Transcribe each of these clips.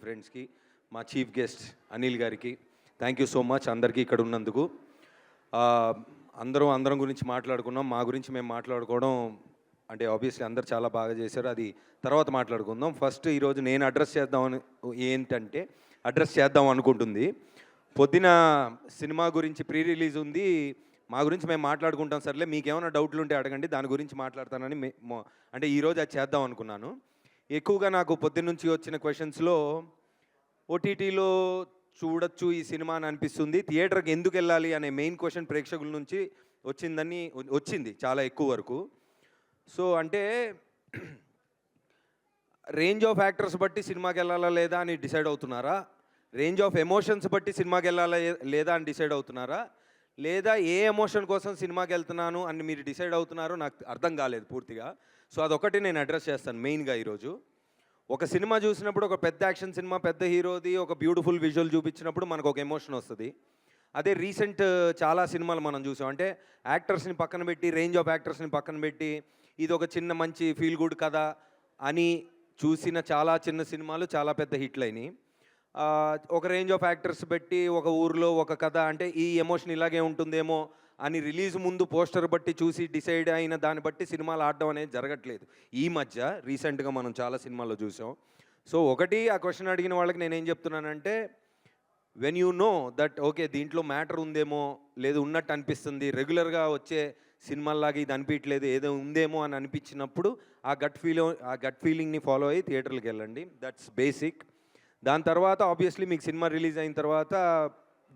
ఫ్రెండ్స్కి, మా chief guest Anil గారికి థ్యాంక్ యూ సో మచ్ అందరికీ ఇక్కడ ఉన్నందుకు. అందరం గురించి మాట్లాడుకున్నాం. మా గురించి మేము మాట్లాడుకోవడం అంటే ఆబ్వియస్లీ అందరు చాలా బాగా చేశారు, అది తర్వాత మాట్లాడుకుందాం. ఫస్ట్ ఈరోజు నేను అడ్రస్ చేద్దాం అనుకుంటుంది. పొద్దున సినిమా గురించి ప్రీ రిలీజ్ ఉంది, మా గురించి మేము మాట్లాడుకుంటాం. సర్లే, మీకు ఏమైనా డౌట్లు ఉంటే అడగండి, దాని గురించి మాట్లాడతానని అంటే ఈరోజు అది చేద్దాం అనుకున్నాను. ఎక్కువగా నాకు పొద్దున్న నుంచి వచ్చిన క్వశ్చన్స్లో ఓటీటీలో చూడొచ్చు ఈ సినిమా అని అనిపిస్తుంది, థియేటర్కి ఎందుకు వెళ్ళాలి అనే మెయిన్ క్వశ్చన్ ప్రేక్షకుల నుంచి వచ్చింది చాలా ఎక్కువ వరకు. సో అంటే రేంజ్ ఆఫ్ యాక్టర్స్ బట్టి సినిమాకి వెళ్ళాలా లేదా అని డిసైడ్ అవుతున్నారా, రేంజ్ ఆఫ్ ఎమోషన్స్ బట్టి సినిమాకి వెళ్ళాలా లేదా అని డిసైడ్ అవుతున్నారా, లేదా ఏ ఎమోషన్ కోసం సినిమాకి వెళ్తున్నాను అని మీరు డిసైడ్ అవుతున్నారో నాకు అర్థం కాలేదు పూర్తిగా. సో అదొకటి నేను అడ్రస్ చేస్తాను మెయిన్గా ఈరోజు. ఒక సినిమా చూసినప్పుడు, ఒక పెద్ద యాక్షన్ సినిమా, పెద్ద హీరోది ఒక బ్యూటిఫుల్ విజువల్ చూపించినప్పుడు మనకు ఒక ఎమోషన్ వస్తుంది. అదే రీసెంట్ చాలా సినిమాలు మనం చూసాం, అంటే యాక్టర్స్ని పక్కన పెట్టి, రేంజ్ ఆఫ్ యాక్టర్స్ని పక్కన పెట్టి, ఇది ఒక చిన్న మంచి ఫీల్ గుడ్ కథ అని చూసిన చాలా చిన్న సినిమాలు చాలా పెద్ద హిట్లు అయినాయి. ఒక రేంజ్ ఆఫ్ యాక్టర్స్ పెట్టి ఒక ఊరిలో ఒక కథ, అంటే ఈ ఎమోషన్ ఇలాగే ఉంటుందేమో అని రిలీజ్ ముందు పోస్టర్ బట్టి చూసి డిసైడ్ అయిన దాన్ని బట్టి సినిమాలు ఆడడం అనేది జరగట్లేదు ఈ మధ్య. రీసెంట్గా మనం చాలా సినిమాల్లో చూసాం. సో ఒకటి, ఆ క్వశ్చన్ అడిగిన వాళ్ళకి నేనేం చెప్తున్నానంటే, when you know that okay దీంట్లో మ్యాటర్ ఉందేమో, లేదు ఉన్నట్టు అనిపిస్తుంది, రెగ్యులర్గా వచ్చే సినిమాల్లాగా ఇది అనిపించట్లేదు, ఏదో ఉందేమో అని అనిపించినప్పుడు ఆ గట్ ఫీలింగ్ని ఫాలో అయ్యి థియేటర్కి వెళ్ళండి. That's basic. దాని తర్వాత ఆబ్వియస్లీ మీకు సినిమా రిలీజ్ అయిన తర్వాత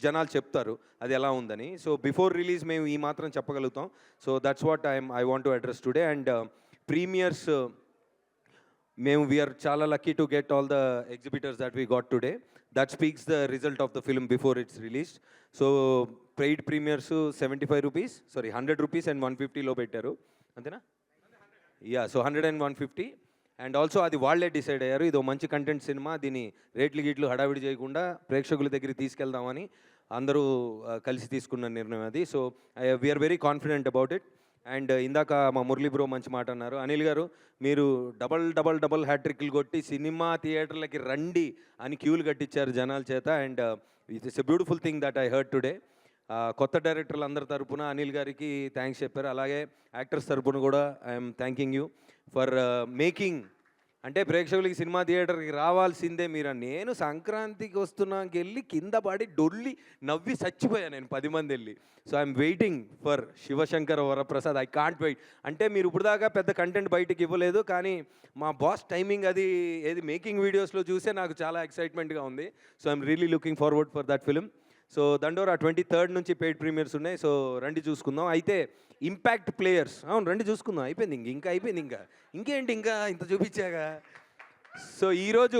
జనాలు చెప్తారు అది ఎలా ఉందని. సో బిఫోర్ రిలీజ్ మేము ఈ మాత్రం చెప్పగలుగుతాం. So that's what I want to address today. And premiers we are చాలా lucky to get all the exhibitors that we got today. That speaks the result of the film before its release. So paid premiers 75 rupees, sorry 100 rupees and 150లో పెట్టారు, అంతేనా? Yeah, so 100 and 150. And also అది వాళ్ళే decide అయ్యారు, ఇది మంచి content cinema, దీన్ని రేట్లు హడావిడి చేయకుండా ప్రేక్షకుల దగ్గరికి తీసుకెళ్దామని అందరూ కలిసి తీసుకున్న నిర్ణయం అది. So we're very confident about it. And ఇందాక మా మురళీ బ్రో మంచి మాట అన్నారు, అనిల్ గారు మీరు డబల్ హ్యాట్రిక్లు కొట్టి సినిమా థియేటర్లకి రండి అని క్యూలు కట్టించారు జనాల చేత. And it's a beautiful thing that I heard today. కొత్త డైరెక్టర్లు అందరి తరపున అనిల్ గారికి థ్యాంక్స్ చెప్పారు, అలాగే యాక్టర్స్ తరపున కూడా I'm thanking you for making, అంటే ప్రేక్షకులకి సినిమా థియేటర్కి రావాల్సిందే మీరు. నేను సంక్రాంతికి వస్తున్నాకి వెళ్ళి కింద పడి డొల్లి నవ్వి చచ్చిపోయాను నేను 10 మంది వెళ్ళి. So I'm waiting for Shivashankar Varaprasad, I can't wait. అంటే మీరు ఇప్పుడు దాకా పెద్ద కంటెంట్ బయటకు ఇవ్వలేదు, కానీ మా బాస్ టైమింగ్ అది ఏది మేకింగ్ వీడియోస్లో చూసే నాకు చాలా ఎక్సైట్మెంట్గా ఉంది. So I'm really looking forward for that film. So దండోరా 23rd నుంచి పెయిడ్ ప్రీమియర్స్ ఉన్నాయి, సో రండి చూసుకుందాం. అయితే ఇంపాక్ట్ ప్లేయర్స్, అవును రండి చూసుకుందాం, అయిపోయింది ఇంకేంటి ఇంకా ఇంత చూపించాగా. సో ఈరోజు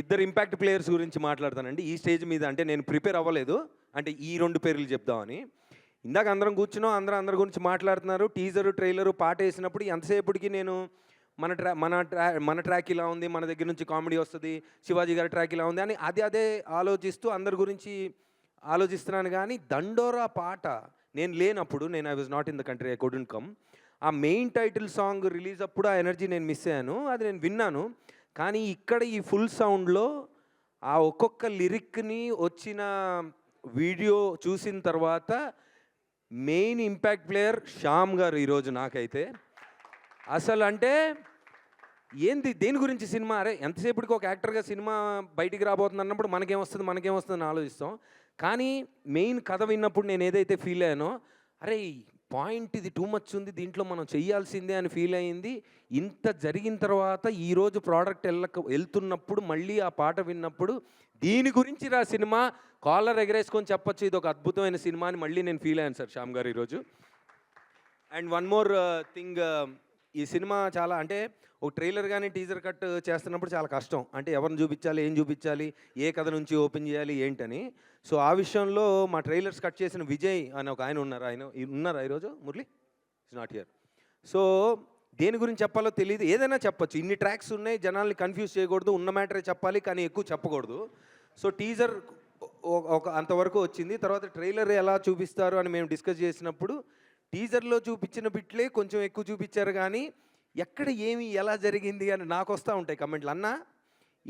ఇద్దరు ఇంపాక్ట్ ప్లేయర్స్ గురించి మాట్లాడతానండి ఈ స్టేజ్ మీద. అంటే నేను ప్రిపేర్ అవ్వలేదు, అంటే ఈ 2 పేర్లు చెప్దామని. ఇందాక అందరం కూర్చున్నాం, అందరి గురించి మాట్లాడుతున్నారు, టీజరు ట్రైలరు పాట వేసినప్పుడు ఎంతసేపటికి నేను మన ట్రాక్ ఇలా ఉంది, మన దగ్గర నుంచి కామెడీ వస్తుంది, శివాజీ గారి ట్రాక్ ఇలా ఉంది అని అదే ఆలోచిస్తూ అందరి గురించి ఆలోచిస్తున్నాను. కానీ దండోరా పాట నేను లేనప్పుడు, I was not in the country, I couldn't come. ఆ మెయిన్ టైటిల్ సాంగ్ రిలీజ్ అప్పుడు ఆ ఎనర్జీ నేను మిస్ అయ్యాను, అది నేను విన్నాను. కానీ ఇక్కడ ఈ ఫుల్ సౌండ్లో ఆ ఒక్కొక్క లిరిక్ని వచ్చిన వీడియో చూసిన తర్వాత మెయిన్ ఇంపాక్ట్ ప్లేయర్ శ్యామ్ గారు ఈరోజు నాకైతే. అసలు అంటే ఏంది దేని గురించి సినిమా, అరే ఎంతసేపటికి ఒక యాక్టర్గా సినిమా బయటికి రాబోతుంది అన్నప్పుడు మనకేమొస్తుంది అని ఆలోచిస్తాం. కానీ మెయిన్ కథ విన్నప్పుడు నేను ఏదైతే ఫీల్ అయ్యానో, అరే పాయింట్ ఇది టూ మచ్ ఉంది, దీంట్లో మనం చెయ్యాల్సిందే అని ఫీల్ అయ్యింది. ఇంత జరిగిన తర్వాత ఈరోజు ప్రోడక్ట్ వెళ్తున్నప్పుడు మళ్ళీ ఆ పాట విన్నప్పుడు దీని గురించి రా సినిమా, కాలర్ ఎగరేసుకొని చెప్పొచ్చు ఇది ఒక అద్భుతమైన సినిమా అని మళ్ళీ నేను ఫీల్ అయ్యాను సార్ శ్యామ్ గారు ఈరోజు. అండ్ వన్ మోర్ థింగ్, ఈ సినిమా చాలా, అంటే ఒక ట్రైలర్ కానీ టీజర్ కట్ చేస్తున్నప్పుడు చాలా కష్టం, అంటే ఎవరిని చూపించాలి, ఏం చూపించాలి, ఏ కథ నుంచి ఓపెన్ చేయాలి ఏంటని. సో ఆ విషయంలో మా ట్రైలర్స్ కట్ చేసిన విజయ్ అని ఒక ఆయన ఉన్నారా ఈరోజు? Murali is not here. So దేని గురించి చెప్పాలో తెలియదు, ఏదైనా చెప్పొచ్చు, ఇన్ని ట్రాక్స్ ఉన్నాయి, జనాల్ని కన్ఫ్యూజ్ చేయకూడదు, ఉన్న మ్యాటరే చెప్పాలి కానీ ఎక్కువ చెప్పకూడదు. సో టీజర్ ఒక అంతవరకు వచ్చింది, తర్వాత ట్రైలర్ ఎలా చూపిస్తారు అని మేము డిస్కస్ చేసినప్పుడు టీజర్లో చూపించిన బిట్లే కొంచెం ఎక్కువ చూపించారు, కానీ ఎక్కడ ఏమి ఎలా జరిగింది అని నాకు వస్తూ ఉంటాయి కమెంట్లు. అన్న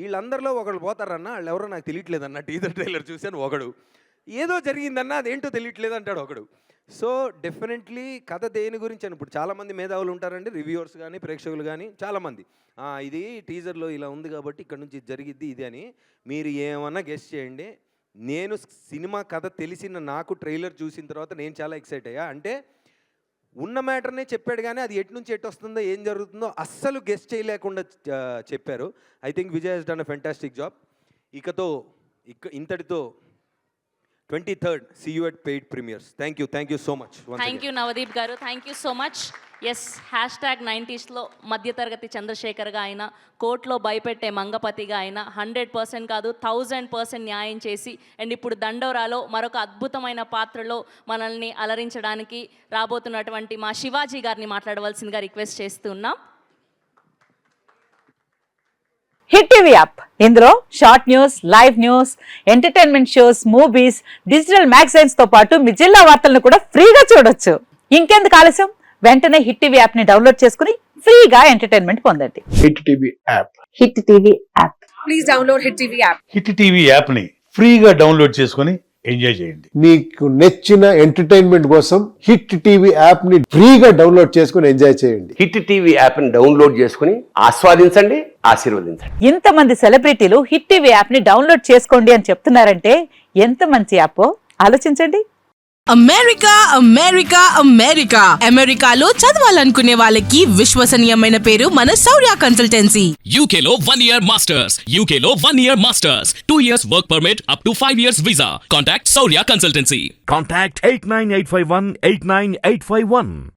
వీళ్ళందరిలో ఒకళ్ళు పోతారన్న, వాళ్ళు ఎవరో నాకు తెలియట్లేదన్న, టీజర్ ట్రైలర్ చూశాను ఒకడు, ఏదో జరిగిందన్న అదేంటో తెలియట్లేదు అంటాడు ఒకడు. సో డెఫినెట్లీ కథ దేని గురించి అని ఇప్పుడు చాలామంది మేధావులు ఉంటారండి, రివ్యూవర్స్ కానీ ప్రేక్షకులు కానీ చాలామంది, ఇది టీజర్లో ఇలా ఉంది కాబట్టి ఇక్కడ నుంచి ఇది జరిగిద్ది ఇది అని. మీరు ఏమన్నా గెస్ చేయండి. నేను సినిమా కథ తెలిసిన నాకు ట్రైలర్ చూసిన తర్వాత నేను చాలా ఎక్సైట్ అయ్యా. అంటే ఉన్న మ్యాటర్నే చెప్పాడు కానీ అది ఎటు నుంచి ఎటు వస్తుందో ఏం జరుగుతుందో అస్సలు గెస్ చేయలేకుండా చెప్పారు. I think Vijay he's done a fantastic job. ఇంతటితో 23rd see you at paid premieres. Thank you so much. Thank you Navdeep garu, thank you so much. Yes, #90sలో మధ్యతరగతి చంద్రశేఖర్గా అయినా, కోర్టులో భయపెట్టే మంగపతిగా అయినా 100% కాదు 1000% న్యాయం చేసి, అండ్ ఇప్పుడు దండోరాలో మరొక అద్భుతమైన పాత్రలో మనల్ని అలరించడానికి రాబోతున్నటువంటి మా శివాజీ గారిని మాట్లాడవలసిందిగా రిక్వెస్ట్ చేస్తున్నాం. హిట్ టీవీ యాప్, ఇందులో short news, live news, entertainment shows, movies, digital magazines తో పాటు మీ జిల్లా వార్తలను కూడా ఫ్రీగా చూడొచ్చు. ఇంకెందుకు ఆలస్యం, వెంటనే హిట్ టీవీ యాప్ ని డౌన్లోడ్ చేసుకుని ఫ్రీగా ఎంటర్టైన్మెంట్ పొందండి. Hit TV app, hit TV app, please download hit TV app. Hit TV app ని ఫ్రీగా డౌన్లోడ్ చేసుకుని ఎంజాయ్ చేయండి. మీకు నచ్చిన ఎంటర్టైన్మెంట్ కోసం హిట్ టీవీ యాప్ ని ఫ్రీగా డౌన్లోడ్ చేసుకుని ఎంజాయ్ చేయండి. హిట్ టీవీ యాప్ ని డౌన్లోడ్ చేసుకుని ఆస్వాదించండి, ఆశీర్వదించండి. ఇంతమంది సెలబ్రిటీలు హిట్ టీవీ యాప్ ని డౌన్లోడ్ చేసుకోండి అని చెప్తున్నారంటే ఎంత మంచి యాప్ ఆలోచించండి. అమెరికా అమెరికా అమెరికా అమెరికాలో చదవాలనుకునే వాళ్ళకి విశ్వసనీయమైన పేరు మన శౌర్య కన్సల్టెన్సీ. UK లో 1 year masters, UK లో 1 year masters, 2 years work permit up to 5 years visa. Contact Saurya Consultancy. Contact 89851 89851.